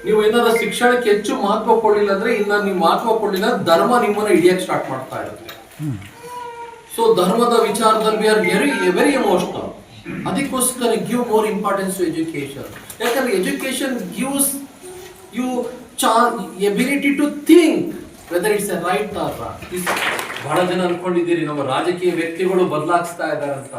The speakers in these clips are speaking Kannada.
ನೀವು ಏನಾದ್ರು ಶಿಕ್ಷಣಕ್ಕೆ ಹೆಚ್ಚು ಮಹತ್ವ ಕೊಡಲಿಲ್ಲ ಅಂದ್ರೆ ಇನ್ನ ನೀವು ಮಹತ್ವ ಕೊಡಲಿಲ್ಲ ಧರ್ಮ ನಿಮ್ಮನ್ನ ಹಿಡಿಯಕ್ಕೆ ಸ್ಟಾರ್ಟ್ ಮಾಡ್ತಾ ಇರುತ್ತೆ. ಸೊ ಧರ್ಮದ ವಿಚಾರದಲ್ಲಿ ವಿ ಆರ್ ವೆರಿ ಎಮೋಷನಲ್. ಅದಕ್ಕೋಸ್ಕರ give more importance to education. ಯಾಕಂದ್ರೆ education gives you ability to think whether it's a right or wrong. ಬಹಳ ಜನ ಅನ್ಕೊಂಡಿದ್ದೀರಿ ನಮ್ಮ ರಾಜಕೀಯ ವ್ಯಕ್ತಿಗಳು ಬದಲಾಯಿಸ್ತಾ ಇದ್ದಾರೆ ಅಂತ.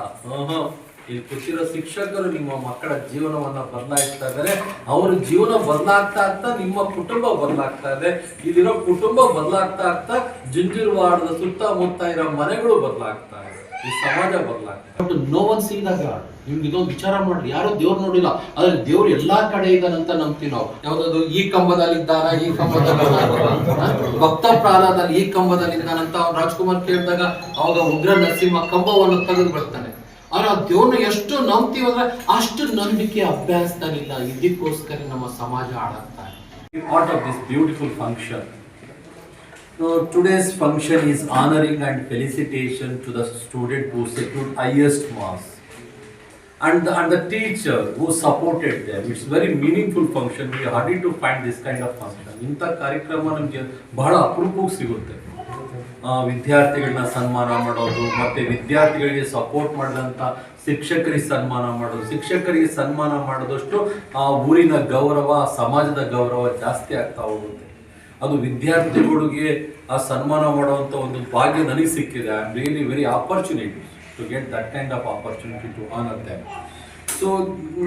ಇಲ್ಲಿ ಕೂತಿರೋ ಶಿಕ್ಷಕರು ನಿಮ್ಮ ಮಕ್ಕಳ ಜೀವನವನ್ನ ಬದಲಾಯಿಸ್ತಾ ಇದ್ದಾರೆ. ಅವ್ರ ಜೀವನ ಬದಲಾಗ್ತಾ ಆಗ್ತಾ ನಿಮ್ಮ ಕುಟುಂಬ ಬದಲಾಗ್ತಾ ಇದೆ. ಇಲ್ಲಿರೋ ಕುಟುಂಬ ಬದಲಾಗ್ತಾ ಆಗ್ತಾ ಜುಂಜುರವಾಡದ ಸುತ್ತಮುತ್ತ ಇರೋ ಮನೆಗಳು ಬದಲಾಗ್ತಾ ಇದೆ. ಈ ಸಮಾಜ ಬದಲಾಗ್ತಾ ಇದೆ. No one see the god. ನಿಮ್ಗೆ ಇದೊಂದು ವಿಚಾರ ಮಾಡ್ರಿ, ಯಾರು ದೇವ್ರು ನೋಡಿಲ್ಲ, ಆದ್ರೆ ದೇವ್ರು ಎಲ್ಲಾ ಕಡೆ ಇದ್ದಾನಂತ ನಂಬ್ತೀವಿ ನಾವು. ಯಾವ್ದಾದ್ರು ಈ ಕಂಬದಲ್ಲಿ ಇದ್ದಾರ, ಈ ಕಂಬದಲ್ಲಿ ಭಕ್ತ ಪ್ರಾಣದಲ್ಲಿ ಈ ಕಂಬದಲ್ಲಿ ಇದ್ದಾನಂತ ಅವ್ನು ರಾಜ್ಕುಮಾರ್ ಕೇಳಿದಾಗ ಅವಾಗ ಉಗ್ರ ನರಸಿಂಹ ಕಂಬವನ್ನು ತೆಗೆದು ಬರ್ತಾನೆ. ಆದ್ರೆ ಆ ದೇವ್ರನ್ನ ಎಷ್ಟು ನಂಬ್ತೀವಿ ಅಂದ್ರೆ ಅಷ್ಟು ನಂಬಿಕೆ ಅಭ್ಯಾಸದಲ್ಲಿಲ್ಲ. ಇದಕ್ಕೋಸ್ಕರ ನಮ್ಮ ಸಮಾಜ ಆಡತ್ತಾ ಇದೆ. Part of this beautiful function. So today's function is honoring and felicitation to the student who secured highest marks and the teacher who supported them. It's very meaningful function. We are happy to find this kind of function. ಇಂಥ ಕಾರ್ಯಕ್ರಮ ನಮಗೆ ಬಹಳ ಅಪರೂಪಕ್ಕೆ ಸಿಗುತ್ತೆ. ವಿದ್ಯಾರ್ಥಿಗಳನ್ನ ಸನ್ಮಾನ ಮಾಡೋದು, ಮತ್ತೆ ವಿದ್ಯಾರ್ಥಿಗಳಿಗೆ ಸಪೋರ್ಟ್ ಮಾಡಿದಂಥ ಶಿಕ್ಷಕರಿಗೆ ಸನ್ಮಾನ ಮಾಡೋದು. ಶಿಕ್ಷಕರಿಗೆ ಸನ್ಮಾನ ಮಾಡೋದಷ್ಟು ಆ ಊರಿನ ಗೌರವ, ಸಮಾಜದ ಗೌರವ ಜಾಸ್ತಿ ಆಗ್ತಾ ಹೋಗುತ್ತೆ. ಅದು ವಿದ್ಯಾರ್ಥಿಗಳಿಗೆ ಆ ಸನ್ಮಾನ ಮಾಡುವಂಥ ಒಂದು ಭಾಗ್ಯ ನನಗೆ ಸಿಕ್ಕಿದೆ. I am really very opportunity to get that kind of opportunity to honour them. So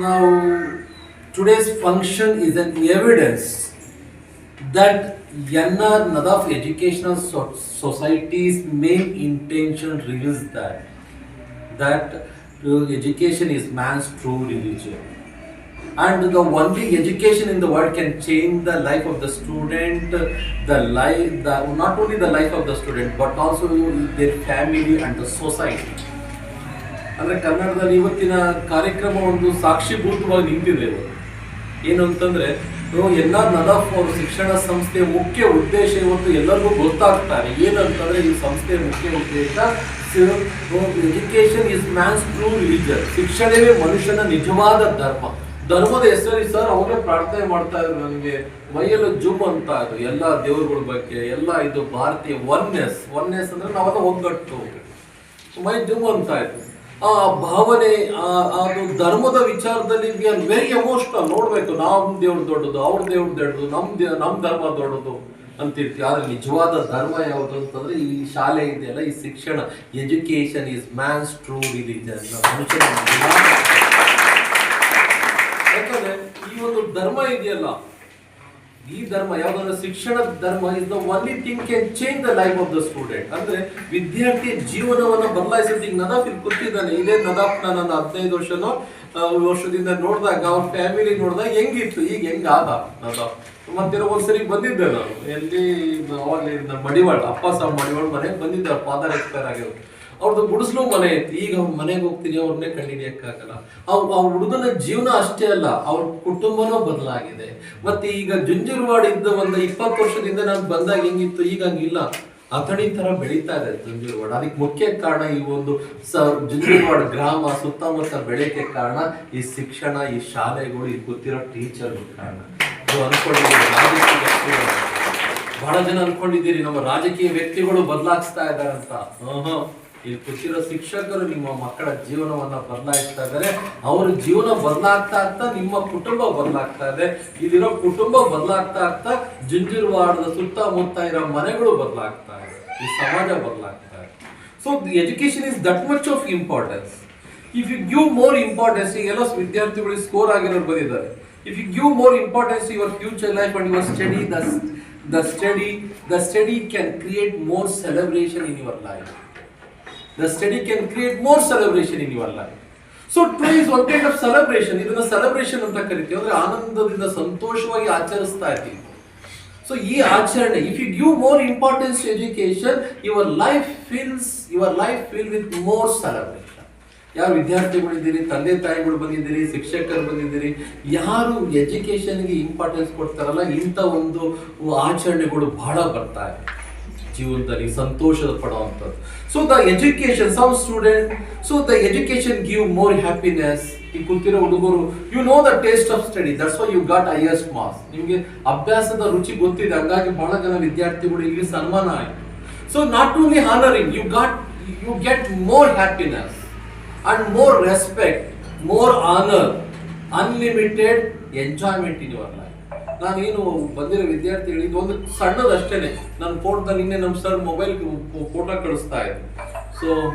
ನಾವು today's function is an evidence that NR Nadaf Educational Society's main intention reveals that education is man's true religion, and the only education in the world can change the life of the student, not only the life of the student but also their family and the society. ಅಂದ್ರೆ ಕನ್ನಡದಲ್ಲಿ ಇವತ್ತಿನ ಕಾರ್ಯಕ್ರಮ ಒಂದು ಸಾಕ್ಷಿಭೂತವಾಗಿ ನಿಂತಿದೆ. ಏನು ಅಂತಂದ್ರೆ NR ನದಾಫ್ ಅವರು ಶಿಕ್ಷಣ ಸಂಸ್ಥೆಯ ಮುಖ್ಯ ಉದ್ದೇಶ ಇವತ್ತು ಎಲ್ಲರಿಗೂ ಗೊತ್ತಾಗ್ತಾರೆ. ಏನಂತಂದ್ರೆ ಈ ಸಂಸ್ಥೆಯ ಮುಖ್ಯ ಉದ್ದೇಶ education is man's true religion. ಶಿಕ್ಷಣವೇ ಮನುಷ್ಯನ ನಿಜವಾದ ಧರ್ಮ. ಧರ್ಮದ ಹೆಸರಲ್ಲಿ ಸರ್ ಅವರೇ ಪ್ರಾರ್ಥನೆ ಮಾಡ್ತಾ ಇದ್ರು, ನನಗೆ ಮೈಯೆಲ್ಲ ಜುಮ್ ಅಂತ ಅದು ಎಲ್ಲ ದೇವರುಗಳ ಬಗ್ಗೆ ಎಲ್ಲ ಇದು ಭಾರತೀಯ ಒನ್ನೆಸ್ ಅಂದ್ರೆ ನಾವೆಲ್ಲ ಒಗ್ಗಟ್ಟು, ಮೈ ಜುಮ್ ಅಂತ ಇತ್ತು. ಆ ಭಾವನೆ, ಅದು ಧರ್ಮದ ವಿಚಾರದಲ್ಲಿ ವಿ ಆರ್ ವೆರಿ ಎಮೋಷನಲ್. ನೋಡ್ಬೇಕು, ನಮ್ ದೇವ್ರ ದೊಡ್ಡದು, ಅವ್ರ ದೇವ್ರ ದೊಡ್ಡದು, ನಮ್ ಧರ್ಮ ದೊಡ್ಡದು ಅಂತಿರ್ತೀವಿ. ಆದ್ರೆ ನಿಜವಾದ ಧರ್ಮ ಯಾವುದು ಅಂತಂದ್ರೆ ಈ ಶಾಲೆ ಇದೆಯಲ್ಲ, ಈ ಶಿಕ್ಷಣ. Education is man's true religion. ಯಾಕಂದ್ರೆ ಈ ಒಂದು ಧರ್ಮ ಇದೆಯಲ್ಲ, ಈ ಧರ್ಮ ಯಾವ್ದಾದ್ರು ಶಿಕ್ಷಣದ ಧರ್ಮ is the only thing can change the life of the student. ಅಂದ್ರೆ ವಿದ್ಯಾರ್ಥಿ ಜೀವನವನ್ನ ಬದಲಾಯಿಸೋದು. ಈಗ ನದಾಫ್ ಇಲ್ಲಿ ಕೂತಿದ್ದಾನೆ, ಇದೇ ನದಾಫ್ನ ನಾನು 15 ವರ್ಷದಿಂದ ನೋಡಿದಾಗ ಅವ್ರ ಫ್ಯಾಮಿಲಿ ನೋಡಿದಾಗ ಹೆಂಗಿತ್ತು, ಈಗ ಹೆಂಗ ಆದ ನದಾಫ್. ಮತ್ತೆ ಒಂದ್ಸರಿ ಬಂದಿದ್ದೆ ನಾನು, ಎಲ್ಲಿ ಅವಾಗಲೇ ಮಡಿವಾಳ ಅಪ್ಪ ಸಾಹೇಬ್ ಮಡಿವಾಳ ಮನೆಗೆ ಬಂದಿದ್ದೆ. ಅವ್ರ ಫಾದರ್ ಎಕ್ಸ್ಪೈರ್ ಆಗಿರೋದು. ಅವ್ರದ್ದು ಗುಡಿಸ್ಲು ಮನೆ ಇತ್ತು. ಈಗ ಅವ್ರ ಮನೆಗೆ ಹೋಗ್ತೀನಿ, ಅವ್ರನ್ನೇ ಕಂಡುಹಿಡಿಯಕ್ಕಾಗಲ್ಲ. ಆ ಹುಡುಗನ ಜೀವನ ಅಷ್ಟೇ ಅಲ್ಲ, ಅವ್ರ ಕುಟುಂಬನೂ ಬದಲಾಗಿದೆ. ಮತ್ತೆ ಈಗ ಜುಂಜುರವಾಡ ಇದ್ದ ಒಂದು 20 ವರ್ಷದಿಂದ ನಾನು ಬಂದಾಗ ಹೆಂಗಿತ್ತು, ಈಗ ಹಂಗಿಲ್ಲ. ಅಥಣಿ ತರ ಬೆಳೀತಾ ಇದೆ ಜುಂಜುರವಾಡ. ಅದಕ್ಕೆ ಮುಖ್ಯ ಕಾರಣ ಈ ಒಂದು ಜುಂಜುರವಾಡ ಗ್ರಾಮ ಸುತ್ತಮುತ್ತ ಬೆಳೆಯಕ್ಕೆ ಕಾರಣ ಈ ಶಿಕ್ಷಣ, ಈ ಶಾಲೆಗಳು, ಈ ಗೊತ್ತಿರೋ ಟೀಚರ್ ಕಾರಣ. ಬಹಳ ಜನ ಅನ್ಕೊಂಡಿದ್ದೀರಿ ನಮ್ಮ ರಾಜಕೀಯ ವ್ಯಕ್ತಿಗಳು ಬದಲಾಯಿಸ್ತಾ ಇದ್ದಾರೆ ಅಂತ. ಇಲ್ಲಿ ಕೂತಿರೋ ಶಿಕ್ಷಕರು ನಿಮ್ಮ ಮಕ್ಕಳ ಜೀವನವನ್ನ ಬದಲಾಯಿಸ್ತಾ ಇದ್ದಾರೆ. ಅವ್ರ ಜೀವನ ಬದಲಾಗ್ತಾ ಆಗ್ತಾ ನಿಮ್ಮ ಕುಟುಂಬ ಬದಲಾಗ್ತಾ ಇದೆ. ಇಲ್ಲಿರೋ ಕುಟುಂಬ ಬದಲಾಗ್ತಾ ಆಗ್ತಾ ಜುಂಜುರವಾಡದ ಸುತ್ತಮುತ್ತ ಇರೋ ಮನೆಗಳು ಬದಲಾಗ್ತಾ ಇದೆ. ಈ ಸಮಾಜ ಬದಲಾಗ್ತಾ ಇದೆ. So education is that much of importance. If you give more importance, ಎಲ್ಲ ವಿದ್ಯಾರ್ಥಿಗಳಿಗೆ ಸ್ಕೋರ್ ಆಗಿರೋರು ಬಂದಿದ್ದಾರೆ. If you give more importance to your future life and your study, the study can create more celebration in your life. The study can create more celebration in your life. So today is one kind of celebration. ಇದನ್ನ celebration ಅಂತ ಕರಿತೀವಿ. ಅಂದ್ರೆ ಆನಂದದಿಂದ ಸಂತೋಷವಾಗಿ ಆಚರಿಸ್ತಾ ಇದ್ದೀವಿ. So ಈ ಆಚರಣೆ, if you give more importance to education, your life filled with more celebration. ಯಾರು ವಿದ್ಯಾರ್ಥಿಗಳಿದ್ದೀರಿ, ತಂದೆ ತಾಯಿಗಳು ಬಂದಿದ್ದೀರಿ, ಶಿಕ್ಷಕರು ಬಂದಿದ್ದೀರಿ, ಯಾರು ಎಜುಕೇಶನ್ಗೆ ಇಂಪಾರ್ಟೆನ್ಸ್ ಕೊಡ್ತಾರಲ್ಲ, ಇಂಥ ಒಂದು ಆಚರಣೆಗಳು ಬಹಳ ಬರ್ತಾ ಇದೆ. ಜೀವನದಲ್ಲಿ ಸಂತೋಷದ ಪಡುವಂಥದ್ದು. So the education some student, so the education give more happiness. ಈ ಕೂತಿರೋ ಹುಡುಗರು, you know the taste of study, that's why you got highest marks. ನಿಮಗೆ ಅಭ್ಯಾಸದ ರುಚಿ ಗೊತ್ತಿದೆ, ಹಂಗಾಗಿ ಬಹಳ ಜನ ವಿದ್ಯಾರ್ಥಿಗಳು ಇಲ್ಲಿ ಸನ್ಮಾನ ಆಯಿತು. So not only honouring, you get more happiness and more respect, more honour, unlimited enjoyment in your life. ನಾನೇನು ಬಂದಿರೋ ವಿದ್ಯಾರ್ಥಿ ಹೇಳಿದ್ದು ಒಂದು ಸಣ್ಣದಷ್ಟೇನೆ. ನನ್ನ ಫೋಟೋದಲ್ಲಿ ನಿನ್ನೆ ನಮ್ಮ ಸರ್ ಮೊಬೈಲ್ ಫೋಟೋ ಕಳಿಸ್ತಾ ಇದ್ರು. ಸೊ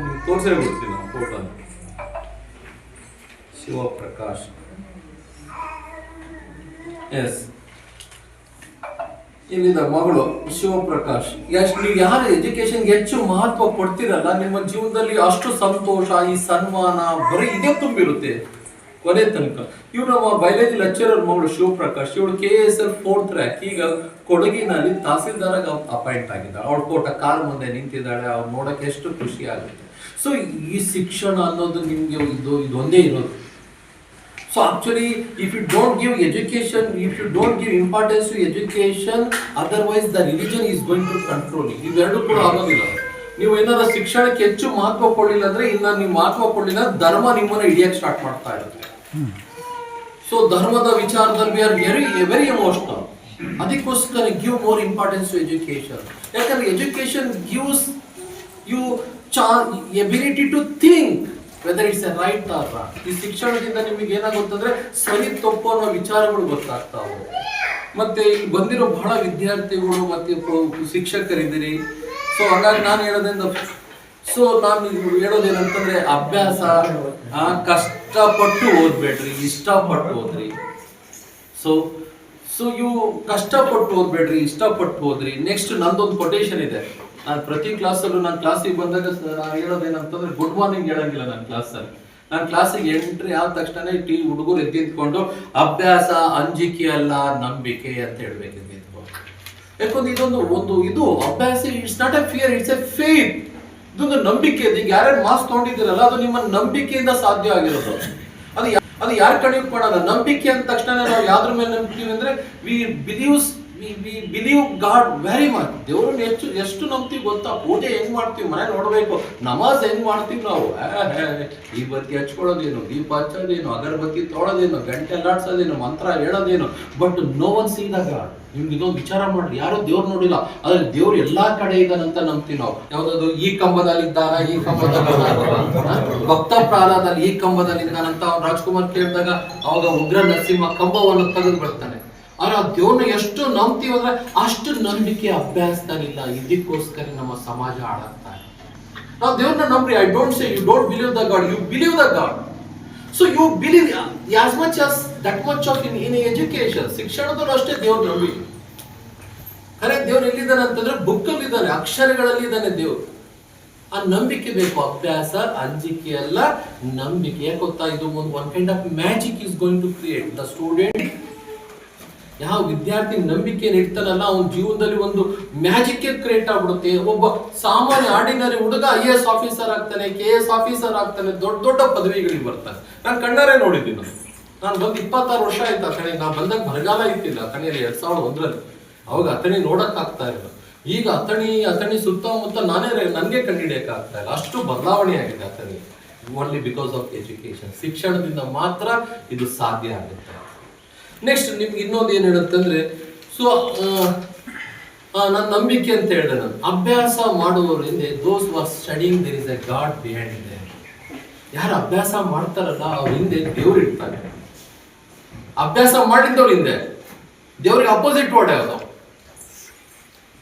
ತೋರಿಸೇ ಬಿಡ್ತೀನಿ ನಾವು ಫೋಟೋನ. ಶಿವಪ್ರಕಾಶ್, ಎಸ್, ಇಲ್ಲಿದ ಮಗಳು ಶಿವಪ್ರಕಾಶ್. ನೀವು ಯಾರು ಎಜುಕೇಶನ್ಗೆ ಹೆಚ್ಚು ಮಹತ್ವ ಕೊಡ್ತೀರಲ್ಲ, ನಿಮ್ಮ ಜೀವನದಲ್ಲಿ ಅಷ್ಟು ಸಂತೋಷ, ಈ ಸನ್ಮಾನ ಬರೀ ಇದೇ ತುಂಬಿರುತ್ತೆ ಕೊನೆ ತನಕ. ಇವ್ರು ನಮ್ಮ ಬಯಾಲಜಿ ಲೆಕ್ಚರರ್ ಮಗಳು ಶಿವಪ್ರಕಾಶ್. ಇವಳು KSL 4th ರ್ಯಾಂಕ್. ಈಗ ಕೊಡಗಿನಲ್ಲಿ ತಹಸೀಲ್ದಾರ್ ಅಪಾಯಿಂಟ್ ಆಗಿದ್ದಾಳೆ. ಅವಳ ಫೋಟೋ ಕಾರ್ ಮುಂದೆ ನಿಂತಿದ್ದಾಳೆ. ಅವ್ರು ನೋಡಕ್ಕೆ ಎಷ್ಟು ಖುಷಿ ಆಗುತ್ತೆ. ಸೊ ಈ ಶಿಕ್ಷಣ ಅನ್ನೋದು ನಿಮ್ಗೆ ಇದೊಂದೇ ಇರೋದು. So actually if you don't give education, if you don't give importance to education, otherwise the religion is going to control. ಇವೆರಡು ಕೂಡ ಆಗೋದಿಲ್ಲ. ನೀವು ಏನಾದ್ರು ಶಿಕ್ಷಣಕ್ಕೆ ಹೆಚ್ಚು ಮಹತ್ವ ಕೊಡಲಿಲ್ಲ ಅಂದ್ರೆ, ಇನ್ನ ನೀವು ಮಹತ್ವ ಕೊಡಲಿಲ್ಲ, ಧರ್ಮ ನಿಮ್ಮನ್ನ ಹಿಡಿಯಕ್ಕೆ ಸ್ಟಾರ್ಟ್ ಮಾಡ್ತಾ ಇರುತ್ತೆ. ಸೊ ಧರ್ಮದ ವಿಚಾರದಲ್ಲಿ ವಿ ಆರ್ ವೆರಿ ಎಮೋಷನಲ್. ಅದಕ್ಕೋಸ್ಕರ give more importance to education. ಯಾಕಂದ್ರೆ education gives you ability to think whether it's a right or wrong. ಈ ಶಿಕ್ಷಣದಿಂದ ನಿಮಗೆ ಏನಾಗುತ್ತಂದ್ರೆ ಸರಿ ತಪ್ಪು ಅನ್ನೋ ವಿಚಾರಗಳು ಗೊತ್ತಾಗ್ತಾವೆ. ಮತ್ತೆ ಇಲ್ಲಿ ಬಂದಿರೋ ಬಹಳ ವಿದ್ಯಾರ್ಥಿಗಳು ಮತ್ತೆ ಶಿಕ್ಷಕರಿದ್ದೀರಿ. ಸೊ ಹಾಗಾಗಿ ನಾನು ಹೇಳೋದ್ರಿಂದ, ಸೊ ನಾನು ಹೇಳೋದೇನಂತಂದ್ರೆ ಅಭ್ಯಾಸ ಕಷ್ಟಪಟ್ಟು ಓದ್ಬೇಡ್ರಿ, ಇಷ್ಟಪಟ್ಟು ಓದ್ರಿ. ಸೊ ಇವು ಕಷ್ಟಪಟ್ಟು ಓದ್ಬೇಡ್ರಿ, ಇಷ್ಟಪಟ್ಟು ಓದ್ರಿ. ನೆಕ್ಸ್ಟ್ ನಂದೊಂದು ಕೊಟೇಶನ್ ಇದೆ. ನಾನು ಪ್ರತಿ ಕ್ಲಾಸಲ್ಲೂ, ನಾನು ಕ್ಲಾಸಿಗೆ ಬಂದಾಗ ನಾನು ಹೇಳೋದೇನಂತಂದ್ರೆ ಗುಡ್ ಮಾರ್ನಿಂಗ್ ಹೇಳಂಗಿಲ್ಲ ನನ್ನ ಕ್ಲಾಸಲ್ಲಿ. ನಾನು ಕ್ಲಾಸಿಗೆ ಎಂಟ್ರಿ ಆದ ತಕ್ಷಣ ಹುಡುಗರು ಎದ್ದಿದ್ಕೊಂಡು ಅಭ್ಯಾಸ ಅಂಜಿಕೆ ಅಲ್ಲ ನಂಬಿಕೆ ಅಂತ ಹೇಳ್ಬೇಕು. ಯಾಕಂದ್ರೆ ಇದು ಅಭ್ಯಾಸ it's not A fear, it's A faith. ಇದೊಂದು ನಂಬಿಕೆ. ಈಗ ಯಾರ್ಯಾರು ಮಾರ್ಕ್ಸ್ ತಗೊಂಡಿದ್ದೀರಲ್ಲ, ಅದು ನಿಮ್ಮ ನಂಬಿಕೆಯಿಂದ ಸಾಧ್ಯ ಆಗಿರೋದು. ಅದು ಯಾರ ಕಡೆಗೆ ಮಾಡಲ್ಲ. ನಂಬಿಕೆ ಅಂದ ತಕ್ಷಣ ನಾವು ಯಾವ್ದ್ರ ಮೇಲೆ ನಂಬ್ತೀವಿ ಅಂದ್ರೆ we believe god very much. ದೇವ್ರನ್ನ ಎಷ್ಟು ನಂಬ್ತೀವಿ ಗೊತ್ತಾ? ಪೂಜೆ ಹೆಂಗ್ ಮಾಡ್ತೀವಿ, ಮನೆ ನೋಡ್ಬೇಕು, ನಮಾಜ್ ಹೆಂಗ್ ಮಾಡ್ತೀವಿ ನಾವು, ಈ ಬತ್ತಿ ಹಚ್ಕೊಳ್ಳೋದೇನು, ದೀಪ ಹಚ್ಚೋದೇನು, ಅಗರಬತ್ತಿ ತೊಳೋದೇನು, ಗಂಟೆ ಅಲ್ಲಾಡ್ಸೋದೇನು, ಮಂತ್ರ ಹೇಳೋದೇನು. But no one see the god. ನಿಮ್ಗೆ ಇದೊಂದು ವಿಚಾರ ಮಾಡ್ರಿ, ಯಾರು ದೇವ್ರು ನೋಡಿಲ್ಲ, ಆದ್ರೆ ದೇವ್ರು ಎಲ್ಲಾ ಕಡೆ ಇದ್ದಾನಂತ ನಂಬ್ತೀವಿ ನಾವು. ಯಾವ್ದಾದ್ರು ಈ ಕಂಬದಲ್ಲಿ ಇದ್ದಾನ, ಈ ಕಂಬದಲ್ಲಿ ಭಕ್ತ ಪ್ರಾಣದಲ್ಲಿ ಈ ಕಂಬದಲ್ಲಿ ಇದ್ದಾನಂತ ಅವ್ನು ರಾಜ್ಕುಮಾರ್ ಕೇಳಿದಾಗ ಅವಾಗ ಉಗ್ರ ನರಸಿಂಹ ಕಂಬವನ್ನು ತೆಗೆದು ಬರ್ತಾನೆ. ಆದ್ರೆ ಆ ದೇವ್ರನ್ನ ಎಷ್ಟು ನಂಬ್ತೀವಿ ಅಂದ್ರೆ ಅಷ್ಟು ನಂಬಿಕೆ ಅಭ್ಯಾಸದಲ್ಲಿಲ್ಲ. ಇದಕ್ಕೋಸ್ಕರ ನಮ್ಮ ಸಮಾಜ ಹಾಳಾಗ್ತಾ ಇದೆ. ನಾವು ದೇವ್ರನ್ನ ನಂಬ್ರಿ. I don't say you don't believe the god, you believe the god. So you believe as much as that much of in education. ಶಿಕ್ಷಣದಲ್ಲೂ ಅಷ್ಟೇ ದೇವ್ರು ನಂಬಿ. ಖರೆ ದೇವ್ರು ಎಲ್ಲಿದ್ದಾನೆ ಅಂತಂದ್ರೆ ಬುಕ್ಕಲ್ಲಿ ಇದ್ದಾನೆ, ಅಕ್ಷರಗಳಲ್ಲಿ ಇದ್ದಾನೆ ದೇವ್ರು. ಆ ನಂಬಿಕೆ ಬೇಕು. ಅಭ್ಯಾಸ ಅಂಜಿಕೆ ಅಲ್ಲ, ನಂಬಿಕೆ. ಯಾಕೆ ಗೊತ್ತಾ? ಇದು one kind of magic is going to create the student. ಯಾವ ವಿದ್ಯಾರ್ಥಿ ನಂಬಿಕೆ ಇಡ್ತಾನಲ್ಲ, ಅವನ ಜೀವನದಲ್ಲಿ ಒಂದು ಮ್ಯಾಜಿಕ್ ಕ್ರಿಯೇಟ್ ಆಗ್ಬಿಡುತ್ತೆ. ಒಬ್ಬ ಸಾಮಾನ್ಯ ಆರ್ಡಿನರಿ ಹುಡುಗ IAS ಆಫೀಸರ್ ಆಗ್ತಾನೆ, KS ಆಫೀಸರ್ ಆಗ್ತಾನೆ, ದೊಡ್ಡ ದೊಡ್ಡ ಪದವಿಗಳಿಗೆ ಬರ್ತಾನೆ. ನಾನು ಕಣ್ಣಾರೆ ನೋಡಿದ್ದೀನಿ. ನಾನು ಬಂದು 26 ವರ್ಷ ಆಯ್ತು ಆ ಕಡೆ. ನಾನು ಬಂದಾಗ ಬರಗಾಲ ಇತ್ತಿಲ್ಲ ಅಥಣಿಯಲ್ಲಿ 2001ರಲ್ಲಿ. ಅವಾಗ ಅಥಣಿ ನೋಡಕ್ ಆಗ್ತಾ ಇಲ್ಲ. ಈಗ ಅಥಣಿ ಸುತ್ತಮುತ್ತ ನನಗೆ ಕಂಡುಹಿಡಿಯಕ್ಕೆ ಆಗ್ತಾ ಇಲ್ಲ. ಅಷ್ಟು ಬದಲಾವಣೆ ಆಗಿದೆ Athani. Only because of education. ಶಿಕ್ಷಣದಿಂದ ಮಾತ್ರ ಇದು ಸಾಧ್ಯ ಆಗುತ್ತೆ. ನೆಕ್ಸ್ಟ್ ನಿಮ್ಗೆ ಇನ್ನೊಂದು ಏನು ಹೇಳುತ್ತಂದ್ರೆ, ಸೊ ನನ್ನ ನಂಬಿಕೆ ಅಂತ ಹೇಳಿದೆ ನಾನು. ಅಭ್ಯಾಸ ಮಾಡುವವರು ಹಿಂದೆ those were studying there is a god behind them. ಯಾರು ಅಭ್ಯಾಸ ಮಾಡ್ತಾರಲ್ಲ ಅವ್ರ ಹಿಂದೆ ದೇವ್ರು ಇರ್ತಾರೆ. ಅಭ್ಯಾಸ ಮಾಡಿದ್ದವ್ರ ಹಿಂದೆ ದೇವ್ರಿಗೆ ಅಪೋಸಿಟ್ ವರ್ಡ್ ಯಾವುದು?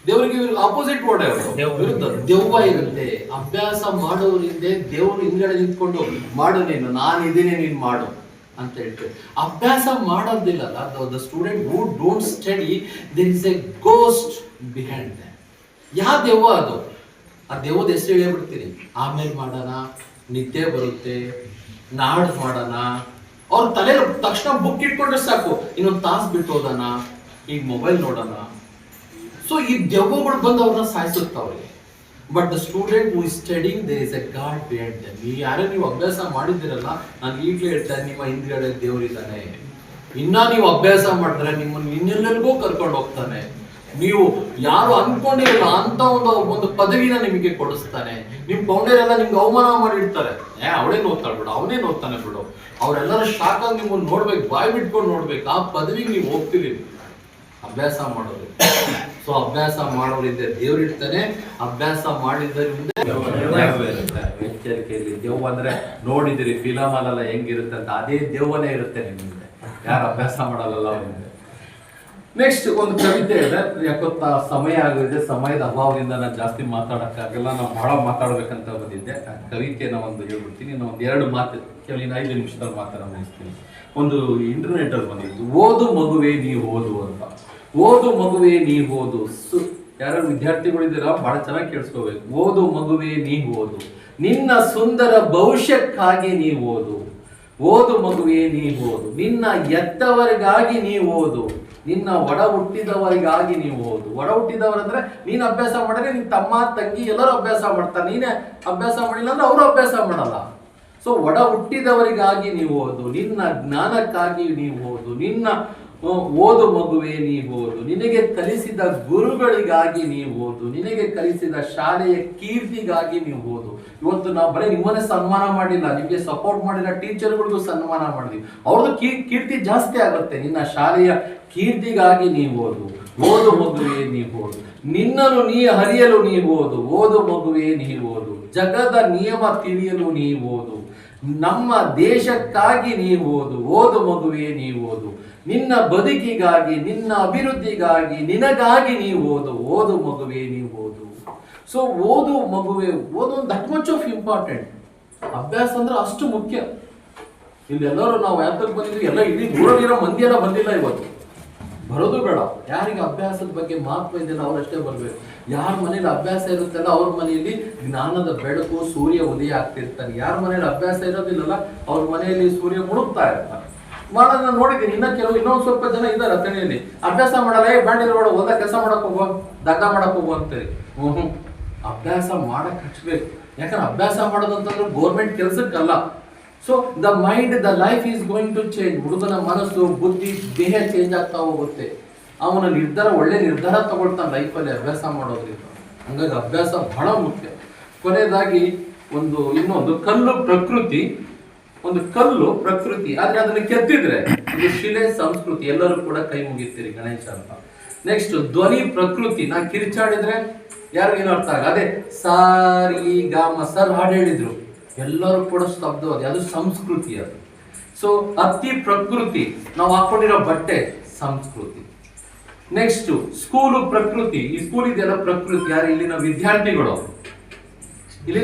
ದೇವರಿಗೆ ಅಪೋಸಿಟ್ ವರ್ಡ್ ಯಾವುದು? ದೆವ್ವ ಇರುತ್ತೆ. ಅಭ್ಯಾಸ ಮಾಡೋರ ಹಿಂದೆ ದೇವ್ರು ಹಿಂದ್ಗಡೆ ನಿಂತ್ಕೊಂಡು ಮಾಡು ನೀನು, ನಾನಿದ್ದೀನಿ ನೀನ್ ಮಾಡು ಅಂತ ಹೇಳ್ತೇವೆ. ಅಭ್ಯಾಸ ಮಾಡೋದಿಲ್ಲಲ್ಲ, the student who don't study, there is a ghost behind them. ಯಾವ ದೆವ್ವ ಅದು? ಆ ದೆವ್ವದ ಹೆಸರು ಹೇಳ್ಬಿಡ್ತೀನಿ. ಆಮೇಲೆ ಮಾಡೋಣ, ನಿದ್ದೆ ಬರುತ್ತೆ, ನಾಡ್ ಮಾಡೋಣ. ಅವ್ರ ತಲೆ ತಕ್ಷಣ ಬುಕ್ ಇಟ್ಕೊಂಡ್ರೆ ಸಾಕು, ಇನ್ನೊಂದು ತಾಸು ಬಿಟ್ಟು ಹೋಗೋಣ, ಈಗ ಮೊಬೈಲ್ ನೋಡೋಣ. ಸೊ ಈ ದೆವ್ವಗಳು ಬಂದು ಅವ್ರನ್ನ ಸಾಯಿಸುತ್ತವ್ರಿಗೆ. But the student who is studying, there is a god behind them. ಯಾರೇ ನೀವು ಅಭ್ಯಾಸ ಮಾಡಿದ್ದೀರಲ್ಲ, ನಾನು ಈಗಲೇ ಹೇಳ್ತೇನೆ, ನಿಮ್ಮ ಹಿಂದ್ಗಡೆ ದೇವರಿದ್ದಾನೆ. ಇನ್ನ ನೀವು ಅಭ್ಯಾಸ ಮಾಡಿದ್ರೆ ನಿಮ್ಮನ್ನು ಇನ್ನೆಲ್ಲೆಲ್ಗೋ ಕರ್ಕೊಂಡು ಹೋಗ್ತಾನೆ. ನೀವು ಯಾರು ಅನ್ಕೊಂಡಿರಲ್ಲ ಅಂತ ಒಂದು ಪದವಿನ ನಿಮಗೆ ಕೊಡಿಸ್ತಾನೆ. ನಿಮ್ ಗೌಂಡೆರೆಲ್ಲ ನಿಮ್ಗೆ ಅವಮಾನ ಮಾಡಿರ್ತಾರೆ, ಅವಳೇ ಓದ್ತಾಳೆ ಬಿಡು, ಅವನೇ ಓದ್ತಾನೆ ಬಿಡು, ಅವರೆಲ್ಲರೂ ಶಾಕ್ ಆಗಿ ನಿಮ್ಮನ್ನು ನೋಡ್ಬೇಕು, ಬಾಯಿ ಬಿಟ್ಕೊಂಡು ನೋಡ್ಬೇಕು. ಆ ಪದವಿಗೆ ನೀವು ಹೋಗ್ತೀರಿ ಅಭ್ಯಾಸ ಮಾಡೋದು. ಸೊ ಅಭ್ಯಾಸ ಮಾಡೋರಿದ್ದೆ ದೇವ್ರಿರ್ತಾನೆ, ಅಭ್ಯಾಸ ಮಾಡಿದ್ದರಿಂದ ಎಚ್ಚರಿಕೆಯಲ್ಲಿ ದೆವ್ವ ಅಂದ್ರೆ ನೋಡಿದಿರಿ ಫಿಲಮ್ ಅಲ್ಲೆಲ್ಲ ಹೆಂಗಿರುತ್ತೆ ಅಂತ, ಅದೇ ದೆವ್ವನೇ ಇರುತ್ತೆ ನಿಮ್ಗೆ, ಯಾರು ಅಭ್ಯಾಸ ಮಾಡಲ್ಲ ಅವ್ರಿಗೆ. ನೆಕ್ಸ್ಟ್ ಒಂದು ಕವಿತೆ ಇದೆ, ಯಾಕೊತ್ತ ಸಮಯ ಆಗಿದೆ, ಸಮಯದ ಅಭಾವದಿಂದ ನಾನು ಜಾಸ್ತಿ ಮಾತಾಡಕ್ಕಾಗಲ್ಲ, ನಾವು ಬಹಳ ಮಾತಾಡ್ಬೇಕಂತ ಬಂದಿದ್ದೆ. ಕವಿತೆನ ಒಂದು ಹೇಳ್ಬಿಡ್ತೀನಿ, ನಾನು ಒಂದು 2 ಮಾತು ಕೇಳಿ 5 ನಿಮಿಷದಲ್ಲಿ ಮಾತಾಡ ಮುಗಿಸ್ತೀನಿ. ಒಂದು ಇಂಟರ್ನೆಟ್ ಅಲ್ಲಿ ಬಂದಿತ್ತು, ಓದು ಮಗುವೆ ನೀ ಓದು ಅಂತ. ಓದು ಮಗುವೆ ನೀ ಓದು. ಯಾರು ವಿದ್ಯಾರ್ಥಿಗಳಿದ್ದೀರಾ ಬಹಳ ಚೆನ್ನಾಗಿ ಕೇಳಿಸ್ಕೋಬೇಕು. ಓದು ಮಗುವೆ ನೀ ಓದು, ನಿನ್ನ ಸುಂದರ ಭವಿಷ್ಯಕ್ಕಾಗಿ ನೀ ಓದು. ಓದು ಮಗುವೆ ನೀ ಓದು, ನಿನ್ನ ಎತ್ತವರಿಗಾಗಿ ನೀ ಓದು, ನಿನ್ನ ಒಡ ಹುಟ್ಟಿದವರಿಗಾಗಿ ನೀವು ಓದು. ಒಡ ಹುಟ್ಟಿದವರಂದ್ರೆ ನೀನು ಅಭ್ಯಾಸ ಮಾಡಿದ್ರೆ ನಿನ್ ತಮ್ಮ ತಂಗಿ ಎಲ್ಲರೂ ಅಭ್ಯಾಸ ಮಾಡ್ತಾರೆ, ನೀನೇ ಅಭ್ಯಾಸ ಮಾಡಿಲ್ಲ ಅಂದ್ರೆ ಅವರು ಅಭ್ಯಾಸ ಮಾಡಲ್ಲ. ಸೊ ಒಡ ಹುಟ್ಟಿದವರಿಗಾಗಿ ನೀವು ಓದು, ನಿನ್ನ ಜ್ಞಾನಕ್ಕಾಗಿ ನೀವು ಓದು, ನಿನ್ನ ಓದು ಮಗುವೆ ನೀವು ಓದು, ನಿನಗೆ ಕಲಿಸಿದ ಗುರುಗಳಿಗಾಗಿ ನೀವು ಓದು, ನಿನಗೆ ಕಲಿಸಿದ ಶಾಲೆಯ ಕೀರ್ತಿಗಾಗಿ ನೀವು ಓದು. ಇವತ್ತು ನಾವು ಬರೀ ನಿಮ್ಮನ್ನೇ ಸನ್ಮಾನ ಮಾಡಿಲ್ಲ, ನಿಮಗೆ ಸಪೋರ್ಟ್ ಮಾಡಿಲ್ಲ ಟೀಚರ್ಗಳಿಗೂ ಸನ್ಮಾನ ಮಾಡಿದ್ವಿ, ಅವ್ರದ್ದು ಕೀರ್ತಿ ಜಾಸ್ತಿ ಆಗುತ್ತೆ. ನಿನ್ನ ಶಾಲೆಯ ಕೀರ್ತಿಗಾಗಿ ನೀವು ಓದು. ಓದು ಮಗುವೆ ನೀವು ಓದು, ನಿನ್ನನ್ನು ನೀ ಹರಿಯಲು ನೀವು ಓದು. ಓದು ಮಗುವೆ ನೀವು ಓದು, ಜಗದ ನಿಯಮ ತಿಳಿಯಲು ನೀವು ಓದು, ನಮ್ಮ ದೇಶಕ್ಕಾಗಿ ನೀವು ಓದು. ಓದು ಮಗುವೆ ನೀವು ಓದು, ನಿನ್ನ ಬದುಕಿಗಾಗಿ, ನಿನ್ನ ಅಭಿವೃದ್ಧಿಗಾಗಿ, ನಿನಗಾಗಿ ನೀವು ಓದು. ಓದು ಮಗುವೆ ನೀವು ಓದು. ಸೊ ಓದು ಮಗುವೆ ಓದು, ದಟ್ ಮಚ್ ಆಫ್ ಇಂಪಾರ್ಟೆಂಟ್. ಅಭ್ಯಾಸ ಅಂದ್ರೆ ಅಷ್ಟು ಮುಖ್ಯ. ಇಲ್ಲೆಲ್ಲರೂ ನಾವು ಯಾತಕ್ಕೆ ಬಂದಿದ್ವಿ, ಎಲ್ಲ ಇಡೀ ದೂರವಿರೋ ಮಂದಿ ಎಲ್ಲ ಬಂದಿಲ್ಲ ಇವತ್ತು, ಬರೋದು ಬೇಡ. ಯಾರಿಗೆ ಅಭ್ಯಾಸದ ಬಗ್ಗೆ ಮಹತ್ವ ಇದೆಯಲ್ಲ ಅವರಷ್ಟೇ ಬರಬೇಕು. ಯಾರ ಮನೇಲಿ ಅಭ್ಯಾಸ ಇರುತ್ತಲ್ಲ ಅವ್ರ ಮನೆಯಲ್ಲಿ ಜ್ಞಾನದ ಬೆಳಕು, ಸೂರ್ಯ ಉದಯ ಆಗ್ತಿರ್ತಾನೆ. ಯಾರ ಮನೇಲಿ ಅಭ್ಯಾಸ ಇರೋದಿಲ್ಲಲ್ಲ ಅವ್ರ ಮನೆಯಲ್ಲಿ ಸೂರ್ಯ ಮುಳುಗ್ತಾ ಇರ್ತಾನೆ. ಮಾಡೋದನ್ನ ನೋಡಿದ್ದೀನಿ. ಇನ್ನೊಂದು ಸ್ವಲ್ಪ ಜನ ಇದ್ದಾರೆ ತಣಿಯಲ್ಲಿ ಅಭ್ಯಾಸ ಮಾಡಲ್ಲ, ಬ್ಯಾಂಡಿರೋಡ ಒಂದ ಕೆಲಸ ಮಾಡಕ್ ಹೋಗೋ, ದಗ್ಗ ಮಾಡಕ್ ಹೋಗೋ ಅಂತೇಳಿ. ಅಭ್ಯಾಸ ಮಾಡಕ್ ಹಚ್ಬೇಕು. ಯಾಕಂದ್ರೆ ಅಭ್ಯಾಸ ಮಾಡೋದಂತಂದ್ರೆ ಗೋರ್ಮೆಂಟ್ ಕೆಲ್ಸಕ್ಕಲ್ಲ. So the mind, the life is going to change. ಹುಡುಗನ ಮನಸ್ಸು, ಬುದ್ಧಿ, ದೇಹ ಚೇಂಜ್ ಆಗ್ತಾ ಹೋಗುತ್ತೆ. ಅವನ ನಿರ್ಧಾರ, ಒಳ್ಳೆ ನಿರ್ಧಾರ ತಗೊಳ್ತಾನೆ ಲೈಫಲ್ಲಿ ಅಭ್ಯಾಸ ಮಾಡೋದ್ರಿಂದ. ಹಂಗಾಗಿ ಅಭ್ಯಾಸ ಬಹಳ ಮುಖ್ಯ. ಕೊನೆಯದಾಗಿ ಇನ್ನೊಂದು ಕಲ್ಲು ಪ್ರಕೃತಿ. ಒಂದು ಕಲ್ಲು ಪ್ರಕೃತಿ, ಆದ್ರೆ ಅದನ್ನ ಕೆತ್ತಿದ್ರೆ ಒಂದು ಶಿಲೆ ಸಂಸ್ಕೃತಿ. ಎಲ್ಲರೂ ಕೂಡ ಕೈ ಮುಗಿತೀರಿ ಗಣೇಶ ಅಂತ. ನೆಕ್ಸ್ಟ್ ಧ್ವನಿ ಪ್ರಕೃತಿ. ನಾ ಕಿರಿಚಾಡಿದ್ರೆ ಯಾರಿಗೇನು ಅರ್ಥ ಆಗ, ಅದೇ ಸಾರಿ ಗಾಮ ಸರ್ ಹಾಡು ಹೇಳಿದ್ರು ಎಲ್ಲರೂ ಕೂಡ ಸ್ತಬ್ಧವಾದ, ಅದು ಸಂಸ್ಕೃತಿ ಅದು. ಸೊ ಅತಿ ಪ್ರಕೃತಿ, ನಾವು ಹಾಕೊಂಡಿರೋ ಬಟ್ಟೆ ಸಂಸ್ಕೃತಿ. ನೆಕ್ಸ್ಟ್ ಸ್ಕೂಲು ಪ್ರಕೃತಿ. ಈ ಸ್ಕೂಲ್ ಇದೆಯಲ್ಲ ಪ್ರಕೃತಿ. ಯಾರು ಇಲ್ಲಿನ ವಿದ್ಯಾರ್ಥಿಗಳು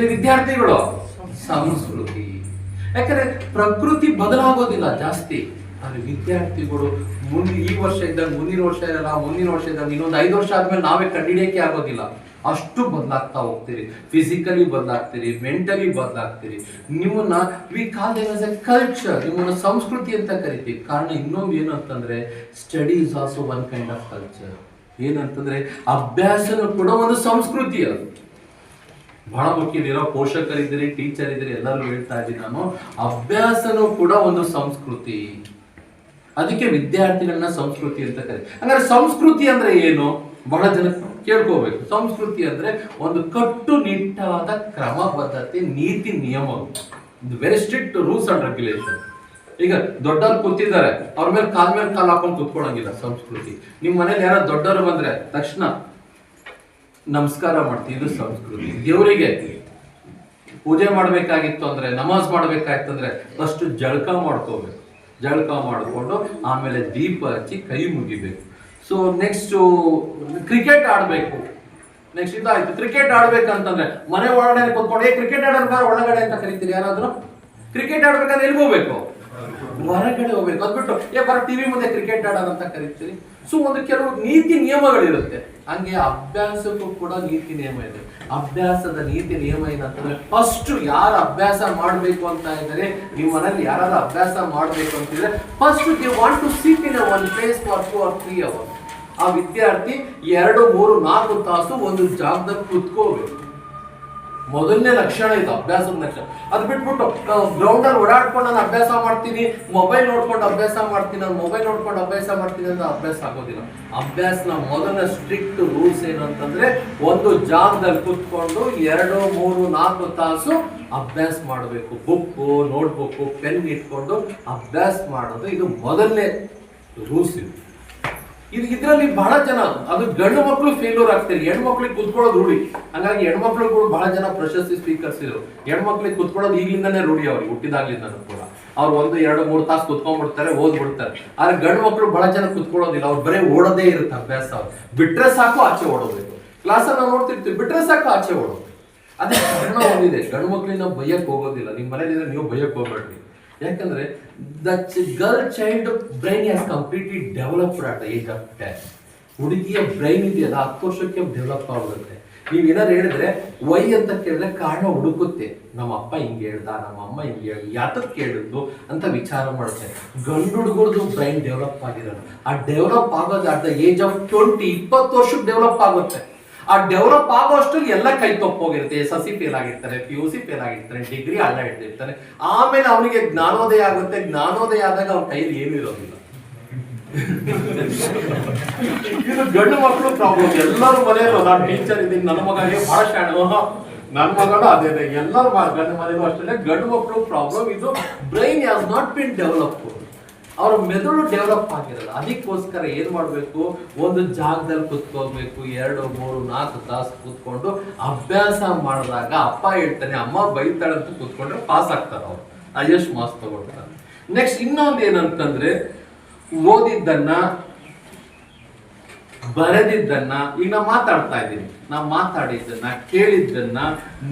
ಸಂಸ್ಕೃತಿ. ಯಾಕಂದ್ರೆ ಪ್ರಕೃತಿ ಬದಲಾಗೋದಿಲ್ಲ ಜಾಸ್ತಿ, ಆದ್ರೆ ವಿದ್ಯಾರ್ಥಿಗಳು ಈ ವರ್ಷ ಇದ್ದಾಗ ಮುಂದಿನ ವರ್ಷ ಇರಲ್ಲ, ಮುಂದಿನ ವರ್ಷ ಇದ್ದಾಗ ಇನ್ನೊಂದು 5 ವರ್ಷ ಆದ್ಮೇಲೆ ನಾವೇ ಕಂಡಿಡಿಯಕ್ಕೆ ಆಗೋದಿಲ್ಲ. ಅಷ್ಟು ಬದಲಾಗ್ತಾ ಹೋಗ್ತೀರಿ. ಫಿಸಿಕಲಿ ಬದಲಾಗ್ತೀರಿ, ಮೆಂಟಲಿ ಬದಲಾಗ್ತೀರಿ. ನಿಮ್ಮನ್ನ we call them as a culture, ನಿಮ್ಮನ್ನ ಸಂಸ್ಕೃತಿ ಅಂತ ಕರಿತೀವಿ. ಕಾರಣ ಇನ್ನೊಂದು ಏನು ಅಂತಂದ್ರೆ study is also one kind of culture. ಏನಂತಂದ್ರೆ ಅಭ್ಯಾಸನೂ ಕೂಡ ಒಂದು ಸಂಸ್ಕೃತಿ. ಅದು ಬಹಳ ಮುಖ್ಯ. ಇರೋ ಪೋಷಕರಿದ್ದೀರಿ, ಟೀಚರ್ ಇದ್ದೀರಿ, ಎಲ್ಲರೂ ಹೇಳ್ತಾ ಇದ್ದೀನಿ ನಾನು, ಅಭ್ಯಾಸನೂ ಕೂಡ ಒಂದು ಸಂಸ್ಕೃತಿ. ಅದಕ್ಕೆ ವಿದ್ಯಾರ್ಥಿಗಳನ್ನ ಸಂಸ್ಕೃತಿ ಅಂತ ಕರೀತಾರೆ. ಹಾಗಾದ್ರೆ ಸಂಸ್ಕೃತಿ ಅಂದ್ರೆ ಏನು? ಬಹಳ ಜನ ಕೇಳ್ಕೋಬೇಕು. ಸಂಸ್ಕೃತಿ ಅಂದ್ರೆ ಒಂದು ಕಟ್ಟುನಿಟ್ಟಾದ ಕ್ರಮಬದ್ಧತೆ, ನೀತಿ ನಿಯಮಗಳು, very strict rules and regulation. ಈಗ ದೊಡ್ಡವ್ರು ಕೂತಿದ್ದಾರೆ, ಅವ್ರ ಮೇಲೆ ಕಾಲ್ ಹಾಕೊಂಡು ಕೂತ್ಕೊಳ್ಳಂಗಿಲ್ಲ ಸಂಸ್ಕೃತಿ. ನಿಮ್ ಮನೇಲಿ ಯಾರೋ ದೊಡ್ಡವರು ಬಂದ್ರೆ ತಕ್ಷಣ ನಮಸ್ಕಾರ ಮಾಡ್ತೀವಿ, ಇದು ಸಂಸ್ಕೃತಿ. ದೇವರಿಗೆ ಪೂಜೆ ಮಾಡ್ಬೇಕಾಗಿತ್ತು ಅಂದ್ರೆ, ನಮಾಜ್ ಮಾಡ್ಬೇಕಾಗಿತ್ತು ಅಂದ್ರೆ ಫಸ್ಟ್ ಜಳಕ ಮಾಡ್ಕೋಬೇಕು. ಜಳಕ ಮಾಡಿಕೊಂಡು ಆಮೇಲೆ ದೀಪ ಹಚ್ಚಿ ಕೈ ಮುಗಿಬೇಕು. ಸೊ ನೆಕ್ಸ್ಟ್ ಕ್ರಿಕೆಟ್ ಆಡ್ಬೇಕು. ನೆಕ್ಸ್ಟ್ ಇದಾಯ್ತು. ಕ್ರಿಕೆಟ್ ಆಡ್ಬೇಕಂತಂದ್ರೆ ಮನೆ ಒಳಗಡೆ ಕೂತ್ಕೊಂಡು ಕ್ರಿಕೆಟ್ ಆಡೋದು ಒಳಗಡೆ ಅಂತ ಕರಿತೀರಿ ಯಾರಾದ್ರೂ? ಕ್ರಿಕೆಟ್ ಆಡ್ಬೇಕಂದ್ರೆ ಎಲ್ಲಿ ಹೋಗ್ಬೇಕು? ಹೊರಗಡೆ ಹೋಗ್ಬೇಕು. ಅದ್ಬಿಟ್ಟು ಬರ ಟಿವಿ ಮುಂದೆ ಕ್ರಿಕೆಟ್ ಆಡೋದಂತ ಕರಿತೀರಿ. ಸೊ ಒಂದು ಕೆಲವು ನೀತಿ ನಿಯಮಗಳಿರುತ್ತೆ. ಹಂಗೆ ಅಭ್ಯಾಸಕ್ಕೂ ಕೂಡ ನೀತಿ ನಿಯಮ ಇದೆ. ಅಭ್ಯಾಸದ ನೀತಿ ನಿಯಮ ಏನಂತಂದ್ರೆ, ಫಸ್ಟ್ ಯಾರು ಅಭ್ಯಾಸ ಮಾಡಬೇಕು ಅಂತ ಇದ್ದಾರೆ, ನಿಮ್ಮ ಮನೇಲಿ ಯಾರಾದ್ರೂ ಅಭ್ಯಾಸ ಮಾಡಬೇಕು ಅಂತಿದ್ರೆ, first they want to sit in one place for 2 or 3 hours. ಆ ವಿದ್ಯಾರ್ಥಿ 2, 3, 4 ತಾಸು ಒಂದು ಜಾಗದಲ್ಲಿ ಕುತ್ಕೋಬೇಕು. ಮೊದಲನೇ ಲಕ್ಷಣ ಇದು, ಅಭ್ಯಾಸದ ಲಕ್ಷಣ. ಅದ್ ಬಿಟ್ಬಿಟ್ಟು ಗ್ರೌಂಡ್ ಅಲ್ಲಿ ಓಡಾಡ್ಕೊಂಡು ನಾನು ಅಭ್ಯಾಸ ಮಾಡ್ತೀನಿ, ಮೊಬೈಲ್ ನೋಡ್ಕೊಂಡು ಅಭ್ಯಾಸ ಮಾಡ್ತೀನಿ, ನಾನು ಮೊಬೈಲ್ ನೋಡ್ಕೊಂಡು ಅಭ್ಯಾಸ ಮಾಡ್ತೀನಿ ಅಂತ ಅಭ್ಯಾಸ ಆಗೋದಿಲ್ಲ. ಅಭ್ಯಾಸನ ಮೊದಲ ಸ್ಟ್ರಿಕ್ಟ್ ರೂಲ್ಸ್ ಏನು ಅಂತಂದ್ರೆ, ಒಂದು ಜಾಗದಲ್ಲಿ ಕುತ್ಕೊಂಡು 2, 3, 4 ತಾಸು ಅಭ್ಯಾಸ ಮಾಡಬೇಕು. ಬುಕ್ಕು, ನೋಟ್ಬುಕ್ಕು, ಪೆನ್ ಇಟ್ಕೊಂಡು ಅಭ್ಯಾಸ ಮಾಡೋದು ಇದು ಮೊದಲನೇ ರೂಲ್ಸ್. ಇದ್ರಲ್ಲಿ ಬಹಳ ಜನ, ಅದು ಗಂಡು ಮಕ್ಕಳು ಫೇಲ್ಯೂರ್ ಆಗ್ತಾರೆ, ಹೆಣ್ಮಕ್ಳಿಗೆ ಕುತ್ಕೊಳ್ಳೋದು ರೂಢಿ. ಹಂಗಾಗಿ ಹೆಣ್ಮಕ್ಳು ಬಹಳ ಜನ ಪ್ರಶಸ್ತಿ ಸ್ಪೀಕರ್ಸ್ ಇದ್ರು. ಹೆಣ್ಮಕ್ಳಿಗೆ ಕುತ್ಕೊಳ್ಳೋದು ಈಗಲಿಂದಾನೇ ರೂಢಿ, ಅವ್ರಿಗೆ ಹುಟ್ಟಿದಾಗ್ಲಿಂದನೂ ಕೂಡ. ಅವ್ರು 1, 2, 3 ತಾಸು ಕುತ್ಕೊಂಡ್ಬಿಡ್ತಾರೆ, ಓದ್ಬಿಡ್ತಾರೆ. ಆದ್ರೆ ಗಂಡು ಮಕ್ಕಳು ಬಹಳ ಜನ ಕುತ್ಕೊಳ್ಳೋದಿಲ್ಲ, ಅವ್ರು ಬರೀ ಓಡೋದೇ ಇರುತ್ತೆ ಅಭ್ಯಾಸ. ಅವ್ರು ಬಿಟ್ರೆ ಸಾಕು ಆಚೆ ಓಡೋಬೇಕು. ಕ್ಲಾಸಲ್ಲಿ ನಾವು ನೋಡ್ತಿರ್ತೀವಿ, ಬಿಟ್ರೆ ಸಾಕು ಆಚೆ ಓಡೋದು. ಅದೇ ಕಾರಣ ಒಂದಿದೆ, ಗಂಡು ಮಕ್ಳಿಗೆ ನಾವು ಬೈಯಕ್ ಹೋಗೋದಿಲ್ಲ. ನಿಮ್ಮ ಮನೇಲಿದ್ರೆ ನೀವು ಬೈಯಕ್ ಹೋಗ್ಬೇಡ್ರಿ. ಯಾಕಂದ್ರೆ the girl child brain has completely developed at age of 10. ಹುಡುಗಿಯ ಬ್ರೈನ್ ಇದೆಯಲ್ಲ 10 ವರ್ಷಕ್ಕೆ ಡೆವಲಪ್ ಆಗುತ್ತೆ. ನೀವ್ ಏನಾರು ಹೇಳಿದ್ರೆ ವೈ ಅಂತ ಕೇಳಿದ್ರೆ ಕಾರಣ ಹುಡುಕುತ್ತೆ. ನಮ್ಮ ಅಪ್ಪ ಹಿಂಗೆ ಹೇಳ್ದ, ನಮ್ಮ ಅಮ್ಮ ಹಿಂಗೆ ಹೇಳಿ, ಯಾತಕ್ ಕೇಳಿದ್ದು ಅಂತ ವಿಚಾರ ಮಾಡುತ್ತೆ. ಗಂಡು ಹುಡುಗರದು ಬ್ರೈನ್ ಡೆವಲಪ್ ಆಗಿರೋದು, ಆ ಡೆವಲಪ್ ಆಗೋದು ಅಟ್ ದ ಏಜ್ ಆಫ್ 20 ವರ್ಷಕ್ಕೆ ಡೆವಲಪ್ ಆಗುತ್ತೆ. ಆ ಡೆವಲಪ್ ಆಗೋಷ್ಟು ಎಲ್ಲ ಕೈ ತಪ್ಪೋಗಿರುತ್ತೆ. SSLC ಫೇಲ್ ಆಗಿರ್ತಾರೆ, PUC ಫೇಲ್ ಆಗಿರ್ತಾರೆ, ಡಿಗ್ರಿ ಅಲ್ಲ ಇಟ್ಟಿರ್ತಾನೆ. ಆಮೇಲೆ ಅವನಿಗೆ ಜ್ಞಾನೋದಯ ಆಗುತ್ತೆ. ಜ್ಞಾನೋದಯ ಆದಾಗ ಅವ್ನ ಕೈಯಲ್ಲಿ ಏನು ಇರೋದಿಲ್ಲ. ಇದು ಗಂಡು ಮಕ್ಕಳು ಪ್ರಾಬ್ಲಮ್. ಎಲ್ಲರೂ ಮನೆಯಲ್ಲೂ ನಾನು ಟೀಚರ್ ಇದ್ದೀನಿ, ನನ್ನ ಮಗನಿಗೆ ಬಹಳ ಶಾಣು, ನನ್ನ ಮಗನು ಅದೇ, ಎಲ್ಲರೂ ಗಂಡು ಮನೆಯಲ್ಲೂ ಅಷ್ಟೇ. ಗಂಡು ಮಕ್ಕಳು ಪ್ರಾಬ್ಲಮ್ ಇದು. Brain has not been develop. ಅವ್ರ ಮೆದುಳು ಡೆವಲಪ್ ಆಗಿರಲ್ಲ. ಅದಕ್ಕೋಸ್ಕರ ಏನ್ ಮಾಡ್ಬೇಕು, ಒಂದು ಜಾಗದಲ್ಲಿ ಕುತ್ಕೋಬೇಕು, 2, 3, 4 ತಾಸು ಕುತ್ಕೊಂಡು ಅಭ್ಯಾಸ ಮಾಡಿದಾಗ ಅಪ್ಪ ಹೇಳ್ತಾನೆ, ಅಮ್ಮ ಬೈತಾಳೆ ಅಂತ ಕುತ್ಕೊಂಡ್ರೆ ಪಾಸ್ ಆಗ್ತಾರೆ. ಅವ್ರು ಹೈಯೆಸ್ಟ್ ಮಾರ್ಕ್ಸ್ ತಗೊಳ್ತಾರೆ. ನೆಕ್ಸ್ಟ್ ಇನ್ನೊಂದು ಏನಂತಂದ್ರೆ, ಓದಿದ್ದನ್ನ, ಬರೆದಿದ್ದನ್ನ, ಈಗ ನಾ ಮಾತಾಡ್ತಾ ಇದ್ದೀನಿ, ನಾ ಮಾತಾಡಿದ್ದನ್ನ, ಕೇಳಿದ್ದನ್ನ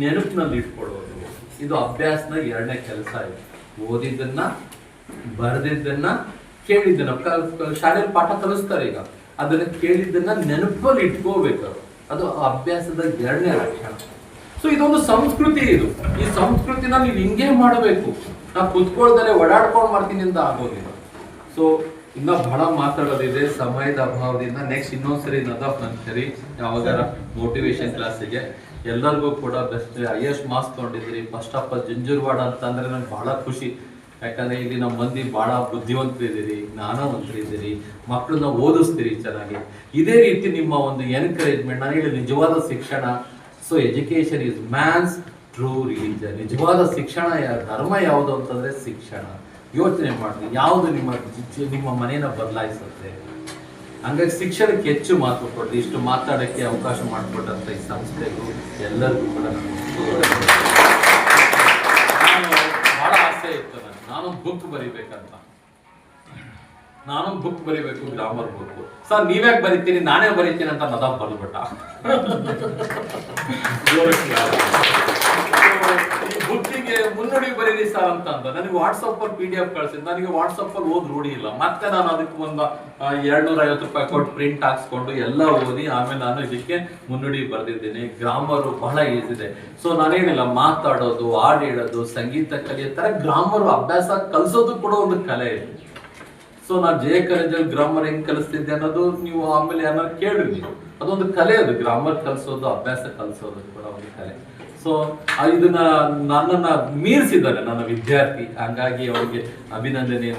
ನೆನಪಿನಲ್ಲಿ ಇಟ್ಕೊಳ್ಳೋದು, ಇದು ಅಭ್ಯಾಸನ 2ನೇ ಕೆಲಸ. ಇದೆ ಓದಿದ್ದನ್ನ, ಬರೆದಿದ್ದನ್ನ, ಕೇಳಿದ್ದನ್ನ. ಶಾಲೆಯಲ್ಲಿ ಪಾಠ ಕಲಿಸ್ತಾರೆ, ಈಗ ಅದನ್ನ ಕೇಳಿದ್ದನ್ನ ನೆನಪಲ್ಲಿ ಇಟ್ಕೋಬೇಕು. ಅದು ಅಭ್ಯಾಸದ 2ನೇ ಲಕ್ಷಣ. ಸೊ ಇದೊಂದು ಸಂಸ್ಕೃತಿ. ಇದು ಈ ಸಂಸ್ಕೃತಿನ ನೀವು ಹಿಂಗೆ ಮಾಡಬೇಕು. ನಾವು ಕುತ್ಕೊಳ್ದಲ್ಲೇ ಓಡಾಡ್ಕೊಂಡು ಮಾಡ್ತೀನಿ ಅಂತ ಆಗೋದಿಲ್ಲ. ಸೊ ಇನ್ನ ಬಹಳ ಮಾತಾಡೋದಿದೆ, ಸಮಯದ ಅಭಾವದಿಂದ. ನೆಕ್ಸ್ಟ್ ಇನ್ನೊಂದ್ಸರಿ ನದಾಫ್ ಅಂತೀರಿ ಯಾವಾಗಾರ ಮೋಟಿವೇಶನ್ ಕ್ಲಾಸಿಗೆ. ಎಲ್ಲರಿಗೂ ಕೂಡ ಬೆಸ್ಟ್ ಹೈಯೆಸ್ಟ್ ಮಾರ್ಕ್ಸ್ ತೊಗೊಂಡಿದ್ದೀರಿ. ಫಸ್ಟ್ ಆಫ್ ಆಲ್ ಜಂಜೂರ್ವಾಡ ಅಂತಂದ್ರೆ ನಂಗೆ ಬಹಳ ಖುಷಿ. ಯಾಕಂದ್ರೆ ಇಲ್ಲಿ ನಮ್ಮ ಮಂದಿ ಬಹಳ ಬುದ್ಧಿವಂತರಿದ್ದೀರಿ, ಜ್ಞಾನವಂತರಿದ್ದೀರಿ, ಮಕ್ಕಳನ್ನ ಓದಿಸ್ತೀರಿ ಚೆನ್ನಾಗಿ. ಇದೇ ರೀತಿ ನಿಮ್ಮ ಒಂದು ಎನ್ಕರೇಜ್ಮೆಂಟ್, ನಾನು ಹೇಳಿ ನಿಜವಾದ ಶಿಕ್ಷಣ. So education is man's true religion. ನಿಜವಾದ ಶಿಕ್ಷಣ, ಧರ್ಮ ಯಾವುದು ಅಂತಂದ್ರೆ ಶಿಕ್ಷಣ. ಯೋಚನೆ ಮಾಡಿ, ಯಾವುದು ನಿಮ್ಮ ಮನೆಯನ್ನ ಬದಲಾಯಿಸುತ್ತೆ. ಹಂಗಾಗಿ ಶಿಕ್ಷಣಕ್ಕೆ ಹೆಚ್ಚು ಮಹತ್ವ ಕೊಡ್ರಿ. ಇಷ್ಟು ಮಾತಾಡೋಕ್ಕೆ ಅವಕಾಶ ಮಾಡಿಕೊಟ್ಟಂತ ಈ ಸಂಸ್ಥೆಗೂ ಎಲ್ಲರಿಗೂ ಕೂಡ ಬಹಳ ಆಸೆ ಇತ್ತು. ನಾನೊಂದು ಬುಕ್ ಬರಿಬೇಕಂತ, ನಾನೊಂದು ಬುಕ್ ಬರಿಬೇಕು, ಗ್ರಾಮರ್ ಬುಕ್. ಸರ್ ನೀವ್ಯಾಕೆ ಬರಿತೀನಿ, ನಾನೇ ಬರಿತೀನಿ ಅಂತ ನದಾಫ್ ಬರ್ಬಿಟ್ಟ. ಈ ಬುಕ್ಕಿಗೆ ಮುನ್ನುಡಿ ಬರೀರಿ ಸರ್ ಅಂತ ನನಗೆ ವಾಟ್ಸಪ್ ಅಲ್ಲಿ PDF ಕಳ್ಸಿದ್. ನನಗೆ ವಾಟ್ಸಪ್ ಅಲ್ಲಿ ಓದ್ ರೂಢಿ ಇಲ್ಲ. ಮತ್ತೆ ನಾನು ಅದಕ್ಕೆ ಒಂದು 250 ರೂಪಾಯಿ ಕೊಟ್ಟು ಪ್ರಿಂಟ್ ಹಾಕ್ಸ್ಕೊಂಡು ಎಲ್ಲ ಓದಿ ಆಮೇಲೆ ನಾನು ಇದಕ್ಕೆ ಮುನ್ನುಡಿ ಬರೆದಿದ್ದೀನಿ. ಗ್ರಾಮರು ಬಹಳ ಈಸಿದೆ. ಸೊ ನಾನೇನಿಲ್ಲ, ಮಾತಾಡೋದು, ಹಾಡು ಹೇಳೋದು, ಸಂಗೀತ ಕಲಿಯೋ ತರ ಗ್ರಾಮರು ಅಭ್ಯಾಸ ಕಲಿಸೋದು ಕೂಡ ಒಂದು ಕಲೆ ಇದೆ. ಸೊ ನಾನು ಜೆ ಕಾಲೇಜಲ್ಲಿ ಗ್ರಾಮರ್ ಹೆಂಗ್ ಕಲಿಸ್ತಿದ್ದೆ ಅನ್ನೋದು ನೀವು ಆಮೇಲೆ ಏನಾದ್ರು ಕೇಳಿದ್ವಿ. ಅದೊಂದು ಕಲೆ, ಅದು ಗ್ರಾಮರ್ ಕಲಿಸೋದು, ಅಭ್ಯಾಸ ಕಲಿಸೋದು ಕೂಡ ಒಂದು ಕಲೆ. ಸೊ ಇದನ್ನ ನನ್ನನ್ನ ಮೀರಿಸಿದ್ದಾರೆ ನನ್ನ ವಿದ್ಯಾರ್ಥಿ. ಹಂಗಾಗಿ ಅವರಿಗೆ ಅಭಿನಂದನೆ.